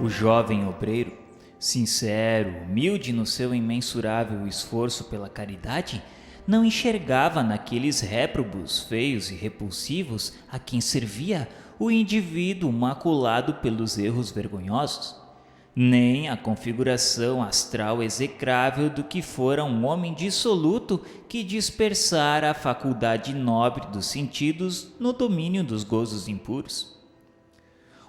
O jovem obreiro, sincero, humilde no seu imensurável esforço pela caridade, não enxergava naqueles réprobos feios e repulsivos a quem servia o indivíduo maculado pelos erros vergonhosos, nem a configuração astral execrável do que fora um homem dissoluto que dispersara a faculdade nobre dos sentidos no domínio dos gozos impuros.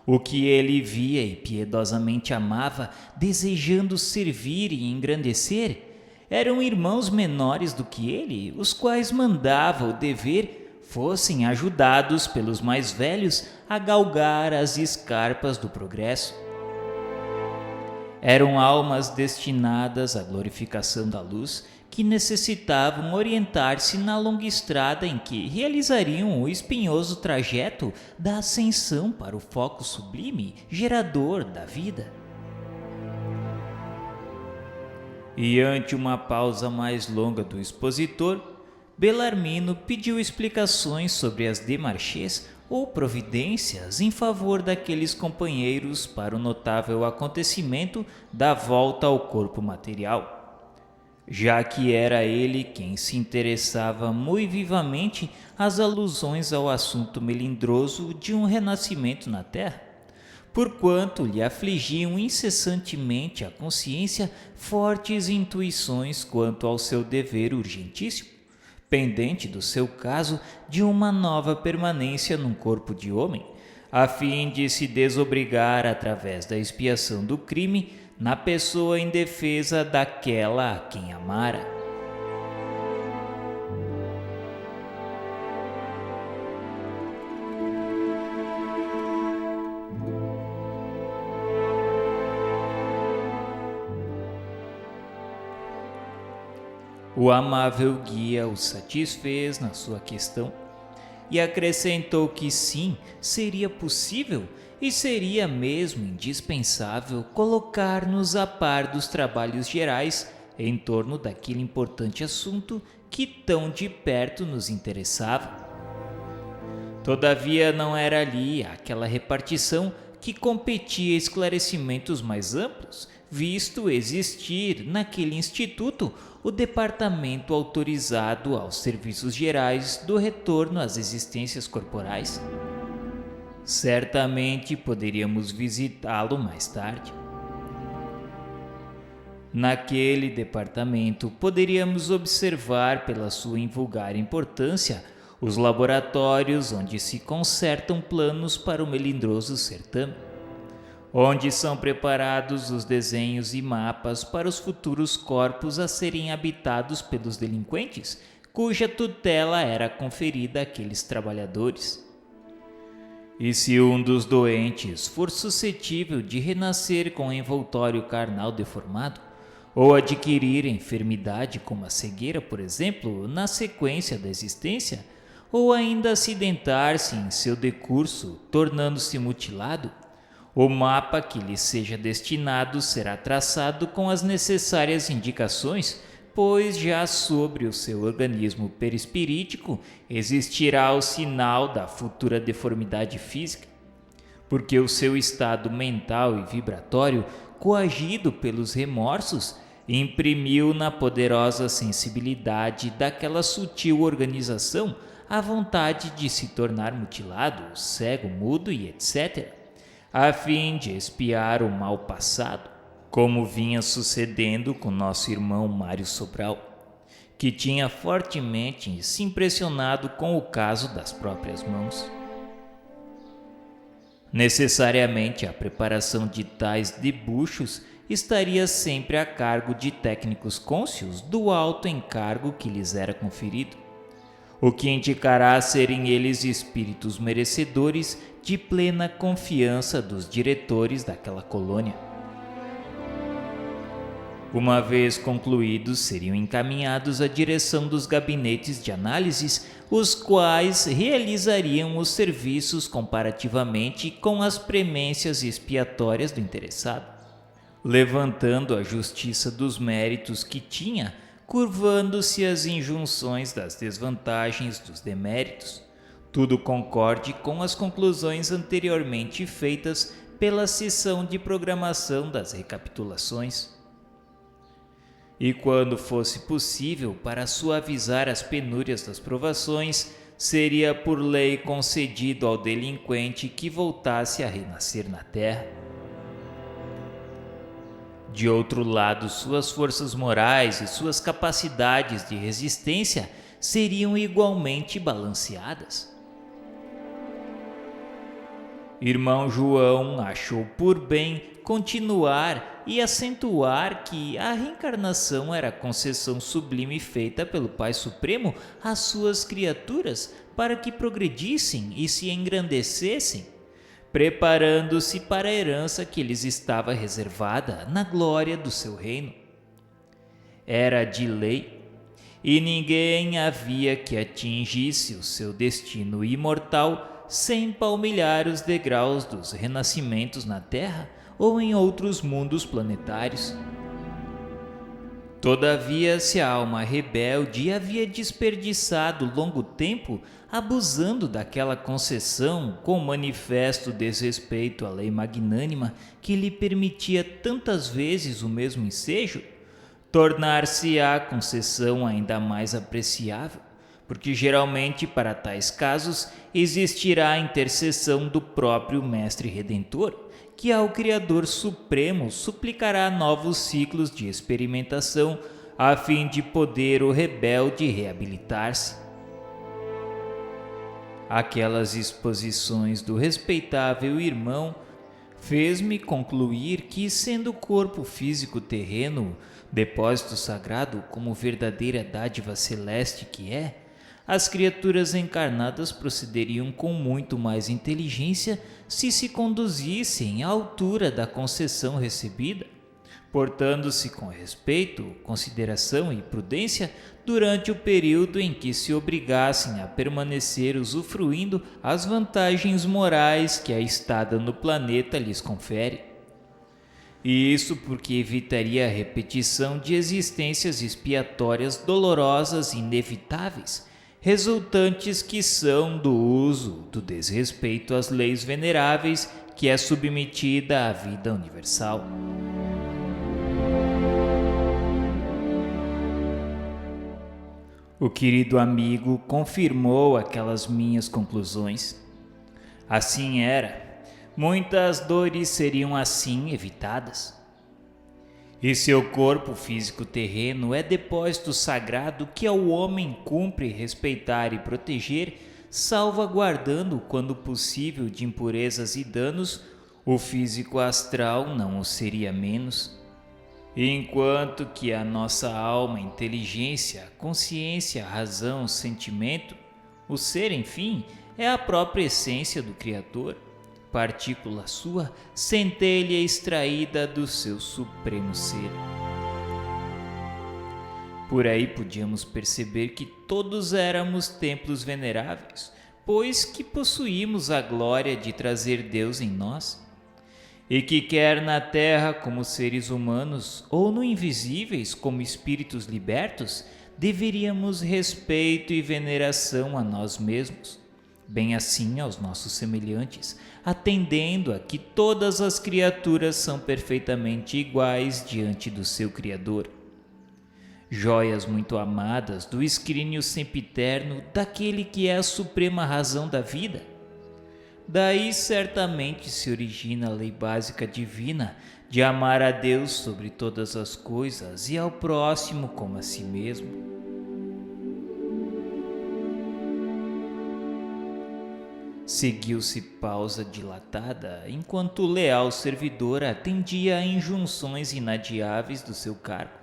O que ele via e piedosamente amava, desejando servir e engrandecer, eram irmãos menores do que ele, os quais mandava o dever fossem ajudados pelos mais velhos a galgar as escarpas do progresso. Eram almas destinadas à glorificação da luz que necessitavam orientar-se na longa estrada em que realizariam o espinhoso trajeto da ascensão para o foco sublime, gerador da vida. E ante uma pausa mais longa do expositor, Belarmino pediu explicações sobre as démarches ou providências em favor daqueles companheiros para o notável acontecimento da volta ao corpo material, já que era ele quem se interessava muito vivamente às alusões ao assunto melindroso de um renascimento na terra, porquanto lhe afligiam incessantemente a consciência fortes intuições quanto ao seu dever urgentíssimo, pendente do seu caso de uma nova permanência num corpo de homem, a fim de se desobrigar através da expiação do crime na pessoa indefesa daquela a quem amara. O amável guia o satisfez na sua questão e acrescentou que sim, seria possível e seria mesmo indispensável colocar-nos a par dos trabalhos gerais em torno daquele importante assunto que tão de perto nos interessava. Todavia não era ali aquela repartição que competia esclarecimentos mais amplos, visto existir naquele instituto o departamento autorizado aos serviços gerais do retorno às existências corporais. Certamente poderíamos visitá-lo mais tarde. Naquele departamento poderíamos observar pela sua invulgar importância os laboratórios onde se concertam planos para o melindroso certame, onde são preparados os desenhos e mapas para os futuros corpos a serem habitados pelos delinquentes, cuja tutela era conferida àqueles trabalhadores. E se um dos doentes for suscetível de renascer com envoltório carnal deformado, ou adquirir enfermidade como a cegueira, por exemplo, na sequência da existência, ou ainda acidentar-se em seu decurso, tornando-se mutilado, o mapa que lhe seja destinado será traçado com as necessárias indicações, pois já sobre o seu organismo perispirítico existirá o sinal da futura deformidade física, porque o seu estado mental e vibratório, coagido pelos remorsos, imprimiu na poderosa sensibilidade daquela sutil organização a vontade de se tornar mutilado, cego, mudo e etc., a fim de expiar o mal passado, como vinha sucedendo com nosso irmão Mário Sobral, que tinha fortemente se impressionado com o caso das próprias mãos. Necessariamente a preparação de tais debuxos estaria sempre a cargo de técnicos cônscios do alto encargo que lhes era conferido, o que indicará serem eles espíritos merecedores de plena confiança dos diretores daquela colônia. Uma vez concluídos, seriam encaminhados à direção dos gabinetes de análises, os quais realizariam os serviços comparativamente com as premências expiatórias do interessado, levantando a justiça dos méritos que tinha, curvando-se às injunções das desvantagens dos deméritos, tudo concorde com as conclusões anteriormente feitas pela sessão de programação das recapitulações. E quando fosse possível, para suavizar as penúrias das provações, seria por lei concedido ao delinquente que voltasse a renascer na terra. De outro lado, suas forças morais e suas capacidades de resistência seriam igualmente balanceadas. Irmão João achou por bem continuar e acentuar que a reencarnação era a concessão sublime feita pelo Pai Supremo às suas criaturas para que progredissem e se engrandecessem, preparando-se para a herança que lhes estava reservada na glória do seu reino. Era de lei, e ninguém havia que atingisse o seu destino imortal sem palmilhar os degraus dos renascimentos na Terra ou em outros mundos planetários. Todavia, se a alma rebelde havia desperdiçado longo tempo abusando daquela concessão com manifesto desrespeito à lei magnânima que lhe permitia tantas vezes o mesmo ensejo, tornar-se-á a concessão ainda mais apreciável, porque geralmente para tais casos existirá a intercessão do próprio Mestre Redentor, que ao Criador Supremo suplicará novos ciclos de experimentação a fim de poder o rebelde reabilitar-se. Aquelas exposições do respeitável irmão fez-me concluir que, sendo o corpo físico terreno depósito sagrado como verdadeira dádiva celeste que é, as criaturas encarnadas procederiam com muito mais inteligência se conduzissem à altura da concessão recebida, portando-se com respeito, consideração e prudência durante o período em que se obrigassem a permanecer usufruindo as vantagens morais que a estada no planeta lhes confere. E isso porque evitaria a repetição de existências expiatórias dolorosas e inevitáveis, resultantes que são do uso do desrespeito às leis veneráveis que é submetida à vida universal. O querido amigo confirmou aquelas minhas conclusões. Assim era, muitas dores seriam assim evitadas. E seu corpo físico terreno é depósito sagrado que ao homem cumpre respeitar e proteger, salvaguardando, quando possível, de impurezas e danos, o físico astral não o seria menos. Enquanto que a nossa alma, inteligência, consciência, razão, sentimento, o ser, enfim, é a própria essência do Criador, partícula sua, centelha extraída do seu supremo ser. Por aí podíamos perceber que todos éramos templos veneráveis, pois que possuímos a glória de trazer Deus em nós, e que quer na terra como seres humanos, ou no invisíveis como espíritos libertos, deveríamos respeito e veneração a nós mesmos, bem assim aos nossos semelhantes, atendendo a que todas as criaturas são perfeitamente iguais diante do seu Criador. Joias muito amadas do escrínio sempiterno daquele que é a suprema razão da vida. Daí certamente se origina a lei básica divina de amar a Deus sobre todas as coisas e ao próximo como a si mesmo. Seguiu-se pausa dilatada, enquanto o leal servidor atendia a injunções inadiáveis do seu cargo,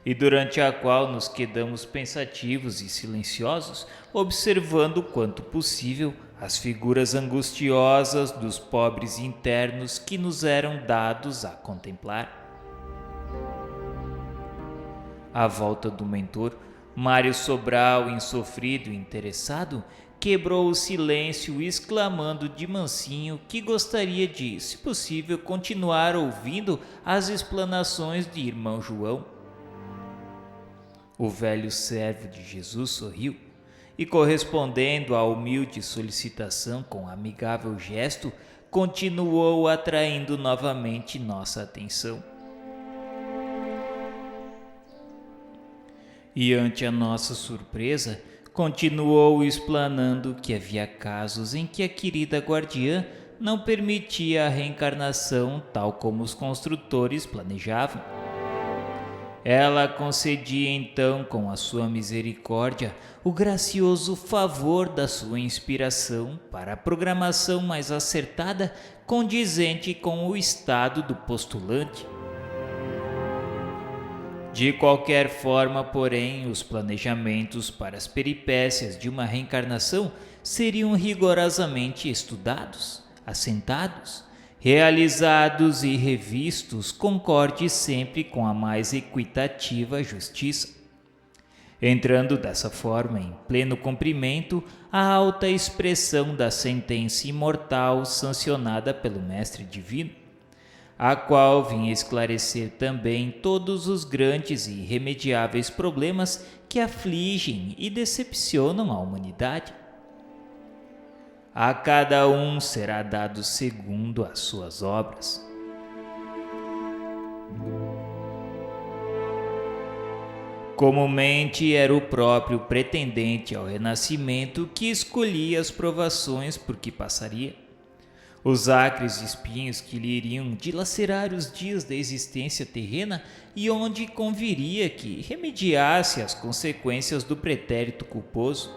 e durante a qual nos quedamos pensativos e silenciosos, observando quanto possível as figuras angustiosas dos pobres internos que nos eram dados a contemplar. À volta do mentor, Mário Sobral, insofrido e interessado, quebrou o silêncio exclamando de mansinho que gostaria de, se possível, continuar ouvindo as explanações de irmão João. O velho servo de Jesus sorriu e, correspondendo à humilde solicitação com amigável gesto, continuou atraindo novamente nossa atenção. E ante a nossa surpresa, continuou explanando que havia casos em que a querida guardiã não permitia a reencarnação tal como os construtores planejavam. Ela concedia então, com a sua misericórdia, o gracioso favor da sua inspiração para a programação mais acertada, condizente com o estado do postulante. De qualquer forma, porém, os planejamentos para as peripécias de uma reencarnação seriam rigorosamente estudados, assentados, realizados e revistos concorde sempre com a mais equitativa justiça, entrando dessa forma em pleno cumprimento a alta expressão da sentença imortal sancionada pelo Mestre Divino, a qual vinha esclarecer também todos os grandes e irremediáveis problemas que afligem e decepcionam a humanidade. A cada um será dado segundo as suas obras. Comumente era o próprio pretendente ao renascimento que escolhia as provações por que passaria. Os acres espinhos que lhe iriam dilacerar os dias da existência terrena e onde conviria que remediasse as consequências do pretérito culposo.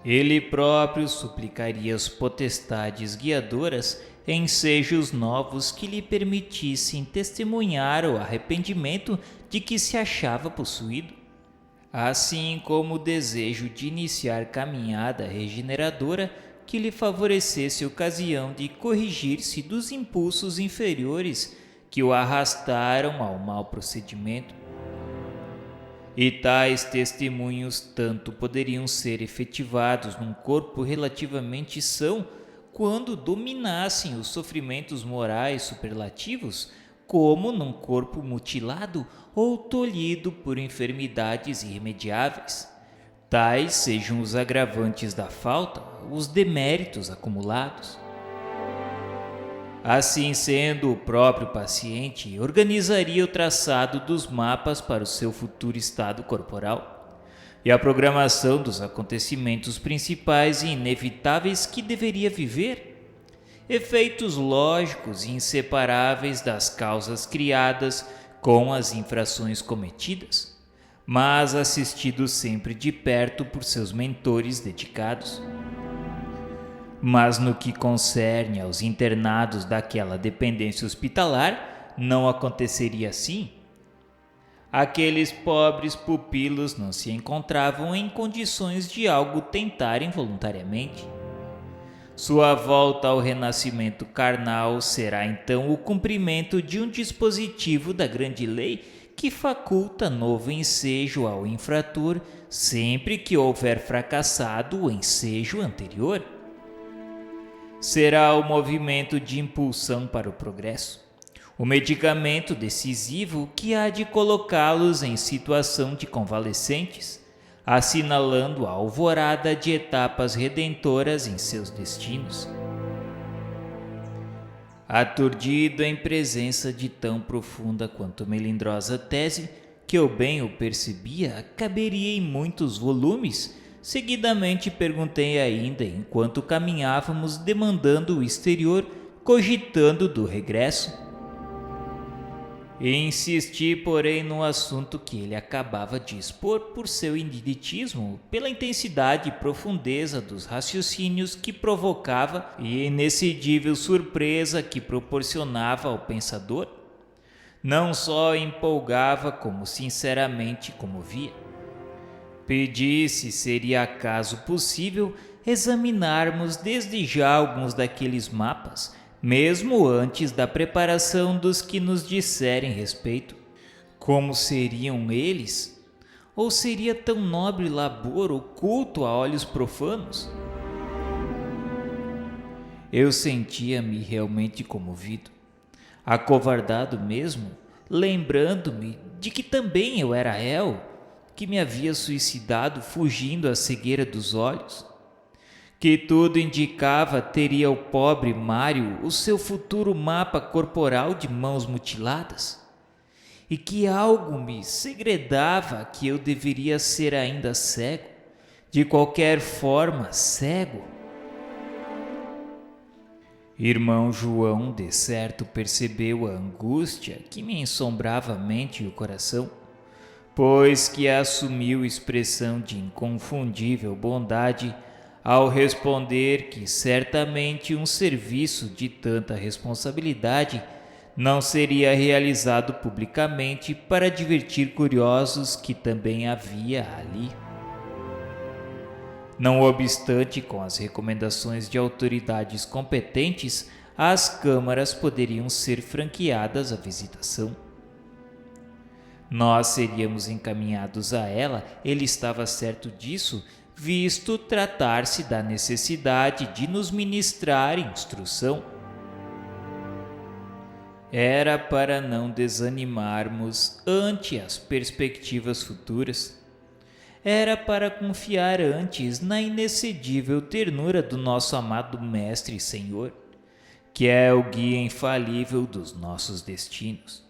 Ele próprio suplicaria as potestades guiadoras ensejos novos que lhe permitissem testemunhar o arrependimento de que se achava possuído, assim como o desejo de iniciar caminhada regeneradora que lhe favorecesse ocasião de corrigir-se dos impulsos inferiores que o arrastaram ao mau procedimento. E tais testemunhos tanto poderiam ser efetivados num corpo relativamente são, quando dominassem os sofrimentos morais superlativos, como num corpo mutilado ou tolhido por enfermidades irremediáveis. Tais sejam os agravantes da falta, os deméritos acumulados. Assim sendo, o próprio paciente organizaria o traçado dos mapas para o seu futuro estado corporal e a programação dos acontecimentos principais e inevitáveis que deveria viver, efeitos lógicos e inseparáveis das causas criadas com as infrações cometidas, mas assistido sempre de perto por seus mentores dedicados. Mas no que concerne aos internados daquela dependência hospitalar, não aconteceria assim. Aqueles pobres pupilos não se encontravam em condições de algo tentarem voluntariamente. Sua volta ao renascimento carnal será então o cumprimento de um dispositivo da grande lei que faculta novo ensejo ao infrator sempre que houver fracassado o ensejo anterior. Será o movimento de impulsão para o progresso, o medicamento decisivo que há de colocá-los em situação de convalescentes, assinalando a alvorada de etapas redentoras em seus destinos. Aturdido em presença de tão profunda quanto melindrosa tese, que eu bem o percebia, caberia em muitos volumes. Seguidamente perguntei ainda, enquanto caminhávamos demandando o exterior, cogitando do regresso. E insisti, porém, no assunto que ele acabava de expor por seu indiretismo, pela intensidade e profundeza dos raciocínios que provocava e inexcedível surpresa que proporcionava ao pensador. Não só empolgava, como sinceramente comovia. Pedi se seria acaso possível examinarmos desde já alguns daqueles mapas, mesmo antes da preparação dos que nos disserem respeito. Como seriam eles? Ou seria tão nobre labor oculto a olhos profanos? Eu sentia-me realmente comovido, acovardado mesmo, lembrando-me de que também eu era réu, que me havia suicidado fugindo à cegueira dos olhos, que tudo indicava teria o pobre Mário o seu futuro mapa corporal de mãos mutiladas, e que algo me segredava que eu deveria ser ainda cego, de qualquer forma cego. Irmão João, de certo, percebeu a angústia que me ensombrava a mente e o coração, pois que assumiu expressão de inconfundível bondade ao responder que certamente um serviço de tanta responsabilidade não seria realizado publicamente para divertir curiosos que também havia ali. Não obstante, com as recomendações de autoridades competentes, as câmaras poderiam ser franqueadas à visitação. Nós seríamos encaminhados a ela, ele estava certo disso, visto tratar-se da necessidade de nos ministrar instrução. Era para não desanimarmos ante as perspectivas futuras. Era para confiar antes na inexcedível ternura do nosso amado Mestre e Senhor, que é o guia infalível dos nossos destinos.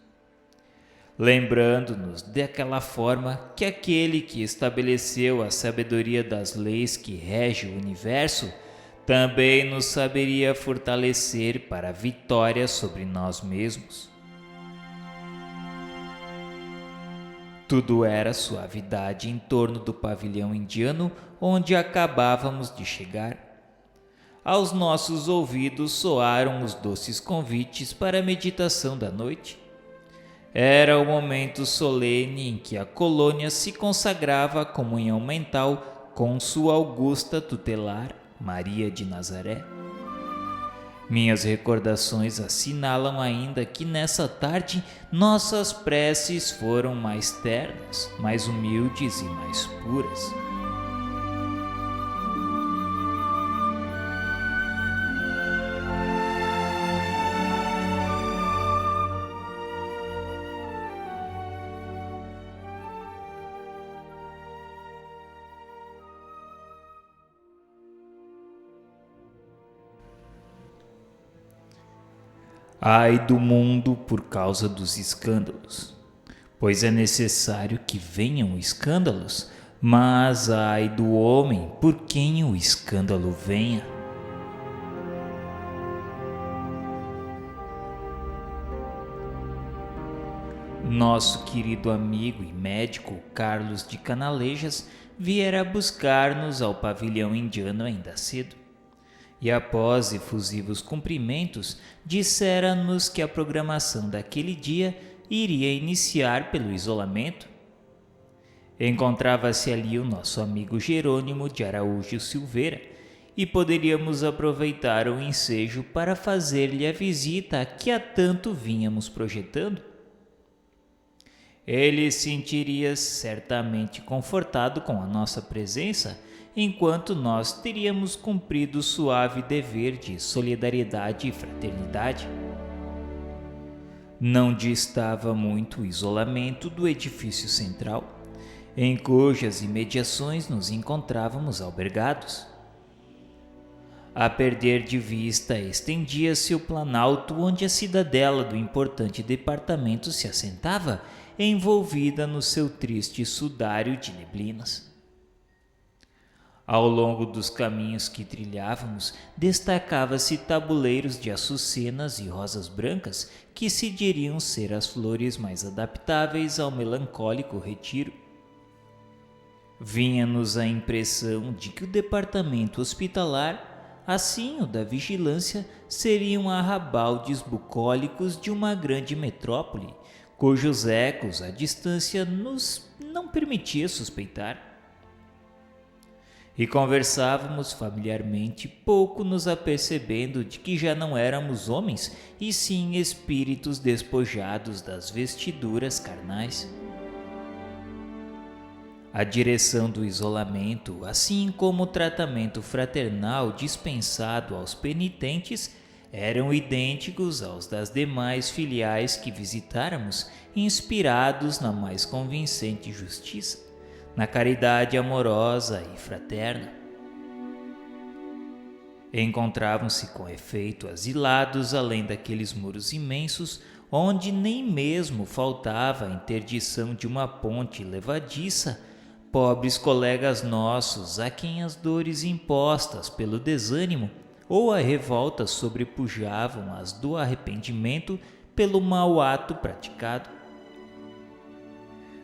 Lembrando-nos daquela forma que aquele que estabeleceu a sabedoria das leis que rege o universo também nos saberia fortalecer para a vitória sobre nós mesmos. Tudo era suavidade em torno do pavilhão indiano onde acabávamos de chegar. Aos nossos ouvidos soaram os doces convites para a meditação da noite. Era o momento solene em que a colônia se consagrava à comunhão mental com sua augusta tutelar, Maria de Nazaré. Minhas recordações assinalam ainda que nessa tarde nossas preces foram mais ternas, mais humildes e mais puras. Ai do mundo por causa dos escândalos, pois é necessário que venham escândalos, mas ai do homem por quem o escândalo venha. Nosso querido amigo e médico Carlos de Canalejas viera buscar-nos ao pavilhão indiano ainda cedo. E após efusivos cumprimentos, dissera-nos que a programação daquele dia iria iniciar pelo isolamento. Encontrava-se ali o nosso amigo Jerônimo de Araújo Silveira, e poderíamos aproveitar o ensejo para fazer-lhe a visita que há tanto vínhamos projetando. Ele sentiria certamente confortado com a nossa presença, enquanto nós teríamos cumprido o suave dever de solidariedade e fraternidade. Não distava muito o isolamento do edifício central, em cujas imediações nos encontrávamos albergados. A perder de vista estendia-se o planalto onde a cidadela do importante departamento se assentava, envolvida no seu triste sudário de neblinas. Ao longo dos caminhos que trilhávamos, destacava-se tabuleiros de açucenas e rosas brancas que se diriam ser as flores mais adaptáveis ao melancólico retiro. Vinha-nos a impressão de que o departamento hospitalar, assim o da vigilância, seriam arrabaldes bucólicos de uma grande metrópole, cujos ecos à distância nos não permitia suspeitar. E conversávamos familiarmente, pouco nos apercebendo de que já não éramos homens, e sim espíritos despojados das vestiduras carnais. A direção do isolamento, assim como o tratamento fraternal dispensado aos penitentes, eram idênticos aos das demais filiais que visitáramos, inspirados na mais convincente justiça, na caridade amorosa e fraterna. Encontravam-se com efeito asilados além daqueles muros imensos, onde nem mesmo faltava a interdição de uma ponte levadiça, pobres colegas nossos a quem as dores impostas pelo desânimo ou a revolta sobrepujavam as do arrependimento pelo mau ato praticado.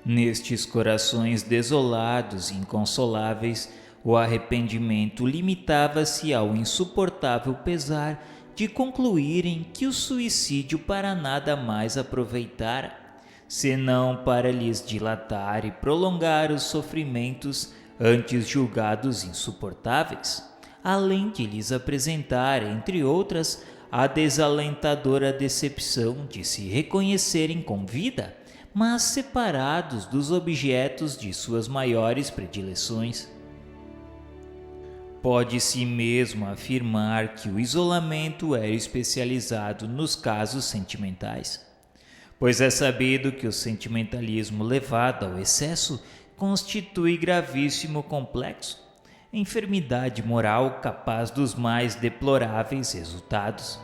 Nestes corações desolados e inconsoláveis, o arrependimento limitava-se ao insuportável pesar de concluírem que o suicídio para nada mais aproveitara, senão para lhes dilatar e prolongar os sofrimentos antes julgados insuportáveis, além de lhes apresentar, entre outras, a desalentadora decepção de se reconhecerem com vida, mas separados dos objetos de suas maiores predileções. Pode-se mesmo afirmar que o isolamento era especializado nos casos sentimentais, pois é sabido que o sentimentalismo levado ao excesso constitui gravíssimo complexo, enfermidade moral capaz dos mais deploráveis resultados.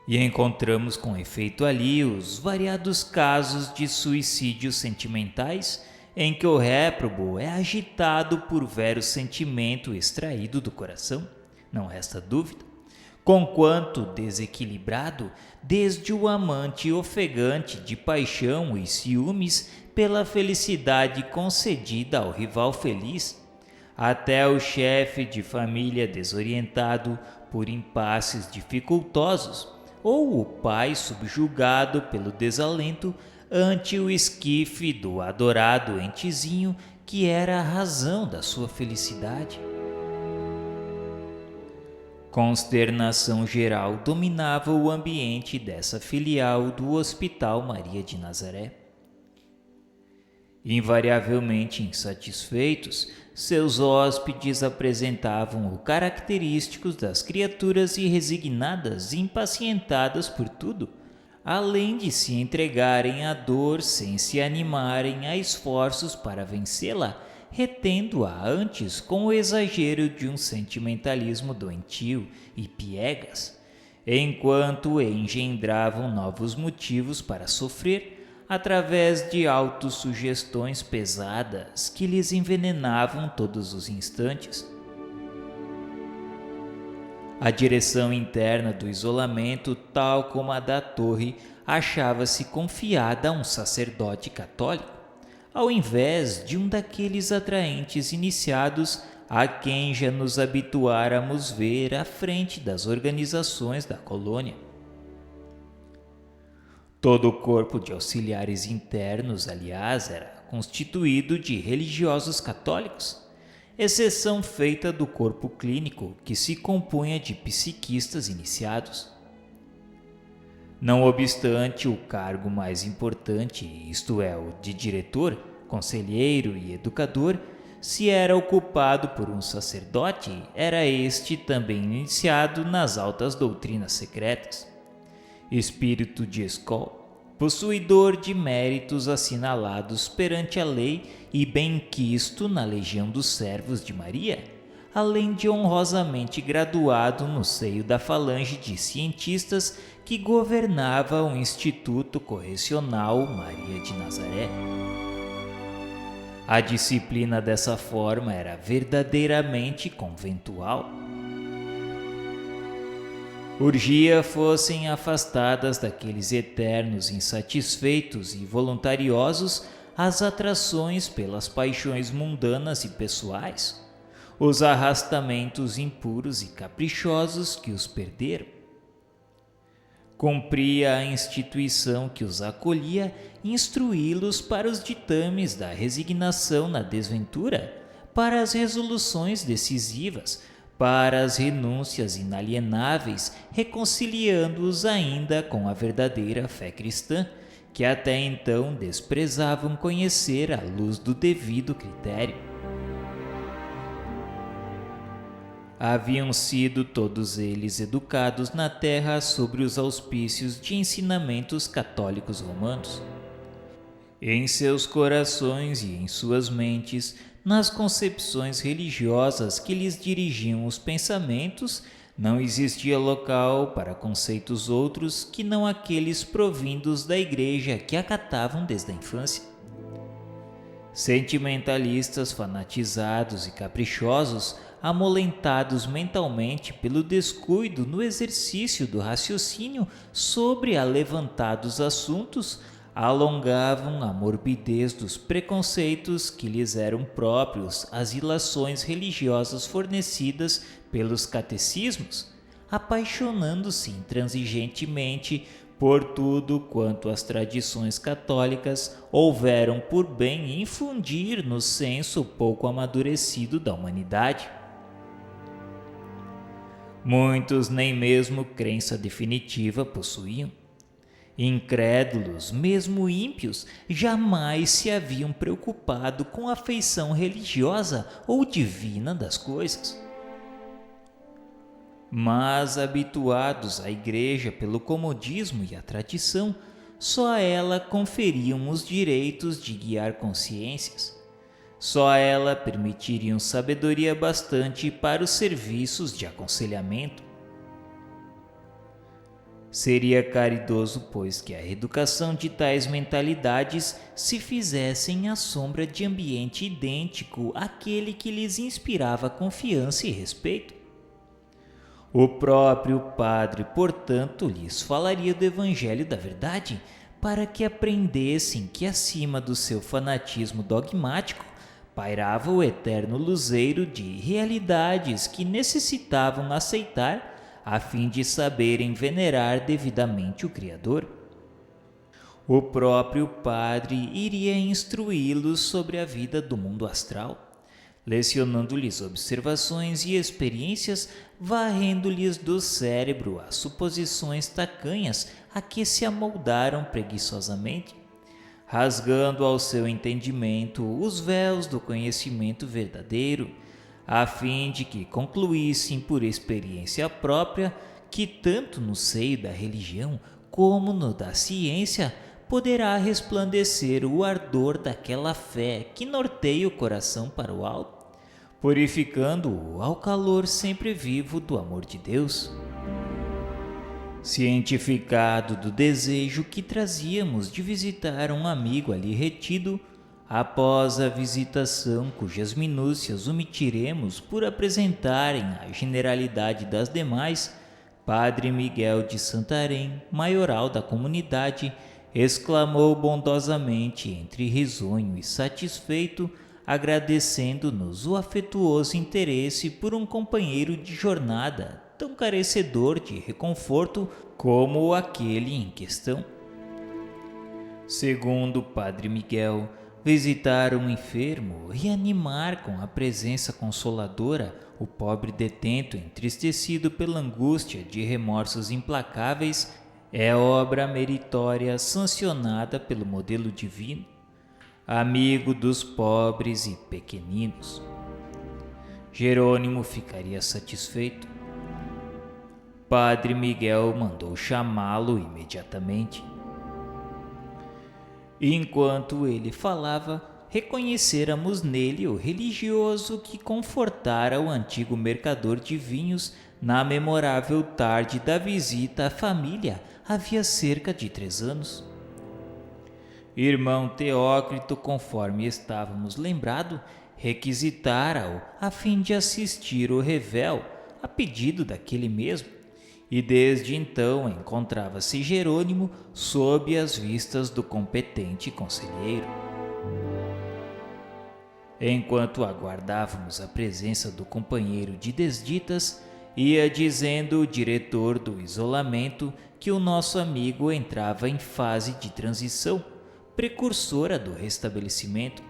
E encontramos com efeito ali os variados casos de suicídios sentimentais em que o réprobo é agitado por vero sentimento extraído do coração, não resta dúvida, conquanto desequilibrado desde o amante ofegante de paixão e ciúmes pela felicidade concedida ao rival feliz, até o chefe de família desorientado por impasses dificultosos, ou o pai subjugado pelo desalento ante o esquife do adorado entezinho que era a razão da sua felicidade. Consternação geral dominava o ambiente dessa filial do Hospital Maria de Nazaré. Invariavelmente insatisfeitos, seus hóspedes apresentavam o característicos das criaturas irresignadas e impacientadas por tudo, além de se entregarem à dor sem se animarem a esforços para vencê-la, retendo-a antes com o exagero de um sentimentalismo doentio e piegas, enquanto engendravam novos motivos para sofrer, através de autossugestões pesadas que lhes envenenavam todos os instantes. A direção interna do isolamento, tal como a da torre, achava-se confiada a um sacerdote católico, ao invés de um daqueles atraentes iniciados a quem já nos habituáramos ver à frente das organizações da colônia. Todo o corpo de auxiliares internos, aliás, era constituído de religiosos católicos, exceção feita do corpo clínico, que se compunha de psiquistas iniciados. Não obstante, o cargo mais importante, isto é, o de diretor, conselheiro e educador, se era ocupado por um sacerdote, era este também iniciado nas altas doutrinas secretas. Espírito de escola, possuidor de méritos assinalados perante a lei e benquisto na legião dos servos de Maria, além de honrosamente graduado no seio da falange de cientistas que governava o Instituto Correcional Maria de Nazaré. A disciplina dessa forma era verdadeiramente conventual. Urgia fossem afastadas daqueles eternos insatisfeitos e voluntariosos as atrações pelas paixões mundanas e pessoais, os arrastamentos impuros e caprichosos que os perderam. Cumpria a instituição que os acolhia instruí-los para os ditames da resignação na desventura, para as resoluções decisivas, para as renúncias inalienáveis, reconciliando-os ainda com a verdadeira fé cristã, que até então desprezavam conhecer à luz do devido critério. Haviam sido todos eles educados na terra sobre os auspícios de ensinamentos católicos romanos. Em seus corações e em suas mentes nas concepções religiosas que lhes dirigiam os pensamentos, não existia local para conceitos outros que não aqueles provindos da igreja que acatavam desde a infância. Sentimentalistas fanatizados e caprichosos, amolentados mentalmente pelo descuido no exercício do raciocínio sobre alevantados assuntos, alongavam a morbidez dos preconceitos que lhes eram próprios às ilações religiosas fornecidas pelos catecismos, apaixonando-se intransigentemente por tudo quanto as tradições católicas houveram por bem infundir no senso pouco amadurecido da humanidade. Muitos nem mesmo crença definitiva possuíam. Incrédulos, mesmo ímpios, jamais se haviam preocupado com a feição religiosa ou divina das coisas. Mas, habituados à igreja pelo comodismo e a tradição, só a ela conferiam os direitos de guiar consciências. Só a ela permitiriam sabedoria bastante para os serviços de aconselhamento. Seria caridoso, pois, que a reeducação de tais mentalidades se fizessem à sombra de ambiente idêntico àquele que lhes inspirava confiança e respeito. O próprio padre, portanto, lhes falaria do Evangelho da Verdade, para que aprendessem que acima do seu fanatismo dogmático pairava o eterno luzeiro de realidades que necessitavam aceitar a fim de saberem venerar devidamente o Criador. O próprio padre iria instruí-los sobre a vida do mundo astral, lecionando-lhes observações e experiências, varrendo-lhes do cérebro as suposições tacanhas a que se amoldaram preguiçosamente, rasgando ao seu entendimento os véus do conhecimento verdadeiro, a fim de que concluíssem por experiência própria que tanto no seio da religião como no da ciência poderá resplandecer o ardor daquela fé que norteia o coração para o alto, purificando-o ao calor sempre vivo do amor de Deus. Cientificado do desejo que trazíamos de visitar um amigo ali retido, após a visitação cujas minúcias omitiremos por apresentarem a generalidade das demais, Padre Miguel de Santarém, maioral da comunidade, exclamou bondosamente entre risonho e satisfeito, agradecendo-nos o afetuoso interesse por um companheiro de jornada tão carecedor de reconforto como aquele em questão. Segundo Padre Miguel, visitar um enfermo e animar com a presença consoladora o pobre detento entristecido pela angústia de remorsos implacáveis é obra meritória sancionada pelo modelo divino, amigo dos pobres e pequeninos. Jerônimo ficaria satisfeito. Padre Miguel mandou chamá-lo imediatamente. Enquanto ele falava, reconhecêramos nele o religioso que confortara o antigo mercador de vinhos na memorável tarde da visita à família havia cerca de 3 anos. Irmão Teócrito, conforme estávamos lembrado, requisitara-o a fim de assistir o revel, a pedido daquele mesmo, e desde então encontrava-se Jerônimo sob as vistas do competente conselheiro. Enquanto aguardávamos a presença do companheiro de desditas, ia dizendo o diretor do isolamento que o nosso amigo entrava em fase de transição, precursora do restabelecimento.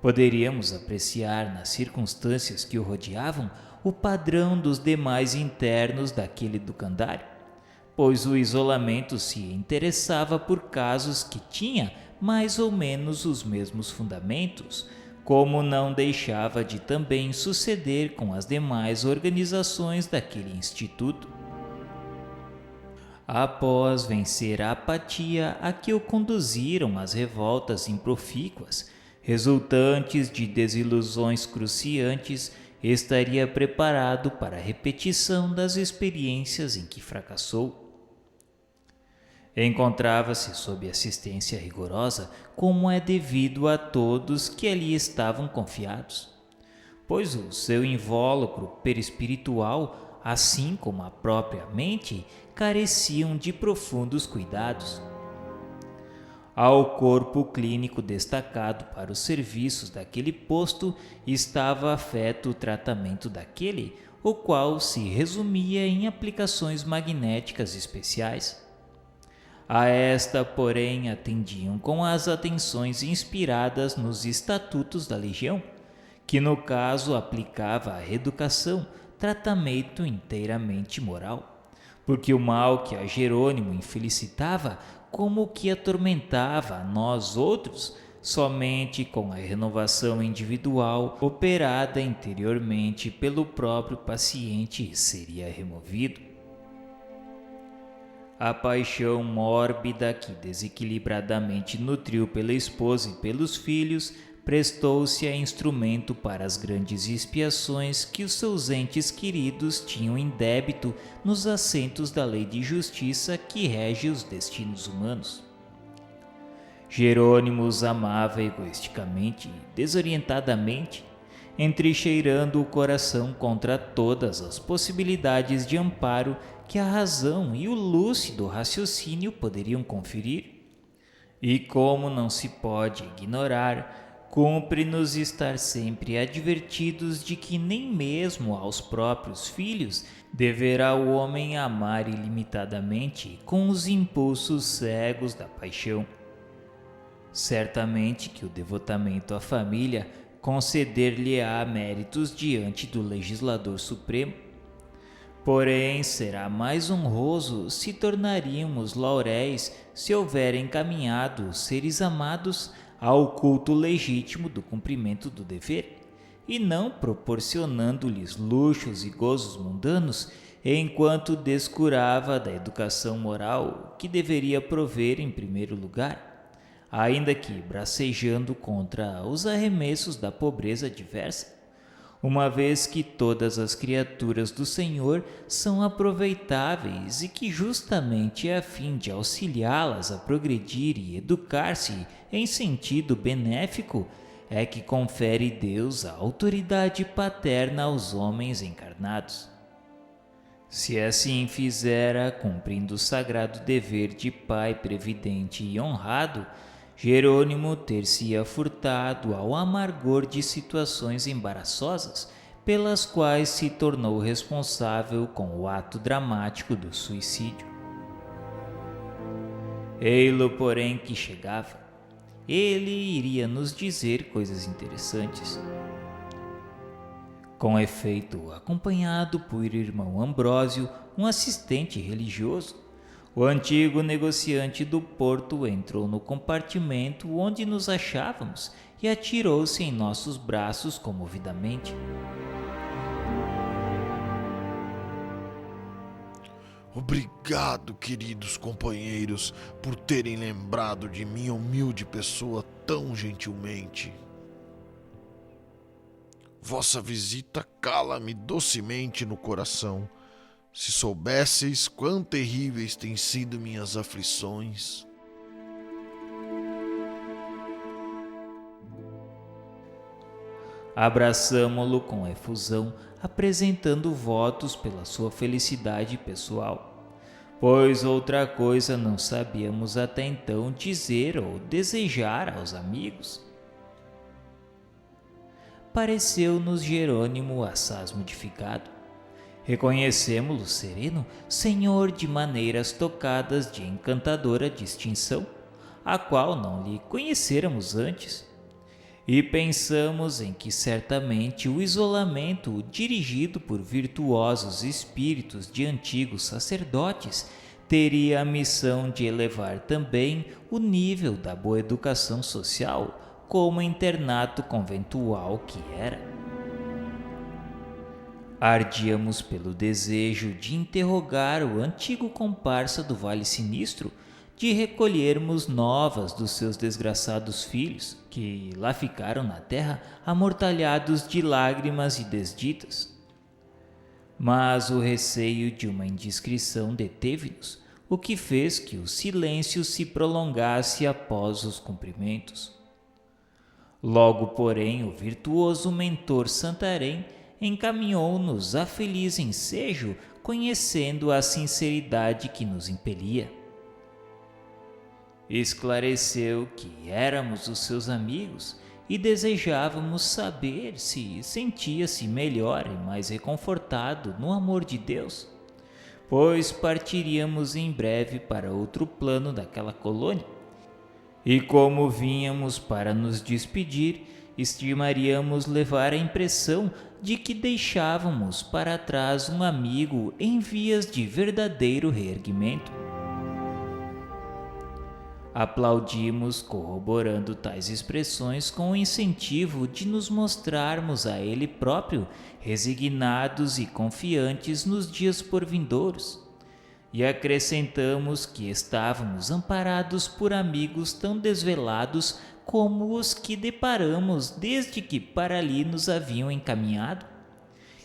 Poderíamos apreciar nas circunstâncias que o rodeavam o padrão dos demais internos daquele educandário, pois o isolamento se interessava por casos que tinha mais ou menos os mesmos fundamentos, como não deixava de também suceder com as demais organizações daquele instituto. Após vencer a apatia a que o conduziram as revoltas improfícuas, resultantes de desilusões cruciantes, estaria preparado para a repetição das experiências em que fracassou. Encontrava-se sob assistência rigorosa, como é devido a todos que ali estavam confiados, pois o seu invólucro perispiritual, assim como a própria mente, careciam de profundos cuidados. Ao corpo clínico destacado para os serviços daquele posto estava afeto o tratamento daquele, o qual se resumia em aplicações magnéticas especiais. A esta, porém, atendiam com as atenções inspiradas nos estatutos da Legião, que no caso aplicava à reeducação tratamento inteiramente moral, porque o mal que a Jerônimo infelicitava como que atormentava a nós outros, somente com a renovação individual operada interiormente pelo próprio paciente seria removido. A paixão mórbida que desequilibradamente nutriu pela esposa e pelos filhos prestou-se a instrumento para as grandes expiações que os seus entes queridos tinham em débito nos assentos da lei de justiça que rege os destinos humanos. Jerônimo os amava egoisticamente e desorientadamente, entrecheirando o coração contra todas as possibilidades de amparo que a razão e o lúcido raciocínio poderiam conferir. E como não se pode ignorar, cumpre-nos estar sempre advertidos de que nem mesmo aos próprios filhos deverá o homem amar ilimitadamente com os impulsos cegos da paixão. Certamente que o devotamento à família conceder-lhe-á méritos diante do legislador supremo. Porém, será mais honroso se tornaríamos lauréis se houver encaminhado os seres amados ao culto legítimo do cumprimento do dever, e não proporcionando-lhes luxos e gozos mundanos, enquanto descurava da educação moral que deveria prover em primeiro lugar, ainda que bracejando contra os arremessos da pobreza diversa, uma vez que todas as criaturas do Senhor são aproveitáveis e que justamente é a fim de auxiliá-las a progredir e educar-se em sentido benéfico é que confere Deus a autoridade paterna aos homens encarnados. Se assim fizera, cumprindo o sagrado dever de pai previdente e honrado, Jerônimo ter-se-ia furtado ao amargor de situações embaraçosas, pelas quais se tornou responsável com o ato dramático do suicídio. Ei-lo, porém, que chegava. Ele iria nos dizer coisas interessantes. Com efeito, acompanhado por irmão Ambrósio, um assistente religioso, o antigo negociante do porto entrou no compartimento onde nos achávamos e atirou-se em nossos braços comovidamente. Obrigado, queridos companheiros, por terem lembrado de minha humilde pessoa tão gentilmente. Vossa visita cala-me docemente no coração. Se soubesseis quão terríveis têm sido minhas aflições. Abraçamo-lo com efusão, apresentando votos pela sua felicidade pessoal, pois outra coisa não sabíamos até então dizer ou desejar aos amigos. Pareceu-nos Jerônimo assaz modificado. Reconhecemo-lo sereno, senhor de maneiras tocadas de encantadora distinção, a qual não lhe conhecêramos antes, e pensamos em que certamente o isolamento dirigido por virtuosos espíritos de antigos sacerdotes teria a missão de elevar também o nível da boa educação social, como internato conventual que era. Ardíamos pelo desejo de interrogar o antigo comparsa do Vale Sinistro, de recolhermos novas dos seus desgraçados filhos, que lá ficaram na terra amortalhados de lágrimas e desditas. Mas o receio de uma indiscrição deteve-nos, o que fez que o silêncio se prolongasse após os cumprimentos. Logo, porém, o virtuoso mentor Santarém encaminhou-nos a feliz ensejo, conhecendo a sinceridade que nos impelia. Esclareceu que éramos os seus amigos e desejávamos saber se sentia-se melhor e mais reconfortado no amor de Deus, pois partiríamos em breve para outro plano daquela colônia. E como vínhamos para nos despedir, estimaríamos levar a impressão de que deixávamos para trás um amigo em vias de verdadeiro reerguimento. Aplaudimos, corroborando tais expressões com o incentivo de nos mostrarmos a ele próprio resignados e confiantes nos dias por vindouros. E acrescentamos que estávamos amparados por amigos tão desvelados como os que deparamos desde que para ali nos haviam encaminhado.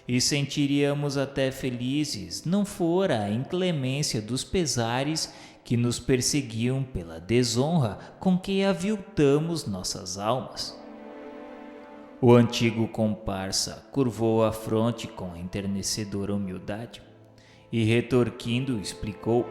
E sentiríamos até felizes, não fora a inclemência dos pesares que nos perseguiam pela desonra com que aviltamos nossas almas. O antigo comparsa curvou a fronte com enternecedora humildade e, retorquindo, explicou: